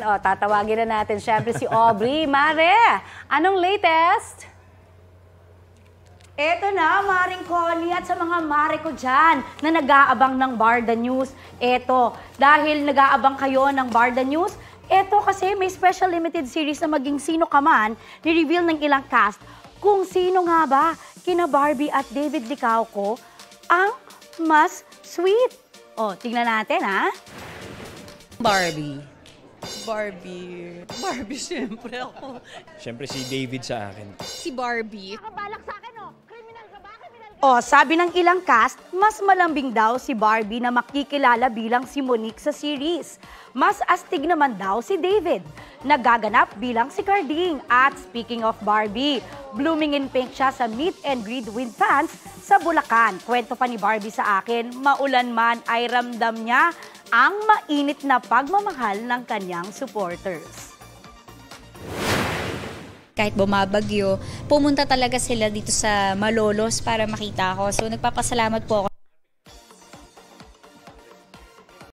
O, tatawagin na natin syempre si Aubrey. Mare, anong latest? Eto na, Maring Connie at sa mga mare ko dyan na nag-aabang ng Barda News. Eto, dahil nag-aabang kayo ng Barda News, eto kasi may special limited series na maging sino ka man, ni-reveal ng ilang cast kung sino nga ba kina Barbie at David Licauco ang mas sweet. O, tingnan natin ha. Barbie. Barbie. Barbie, siyempre ako. Siyempre si David sa akin. Si Barbie. Nakabalak sa akin, oh. Kriminal ka ba? O, sabi ng ilang cast, mas malambing daw si Barbie na makikilala bilang si Monique sa series. Mas astig naman daw si David, nagaganap bilang si Carding. At speaking of Barbie, blooming in pink siya sa meet and greet with fans sa Bulacan. Kwento pa ni Barbie sa akin, maulan man ay ramdam niya ang mainit na pagmamahal ng kanyang supporters. Kahit bumabagyo, pumunta talaga sila dito sa Malolos para makita ako. So nagpapasalamat po ako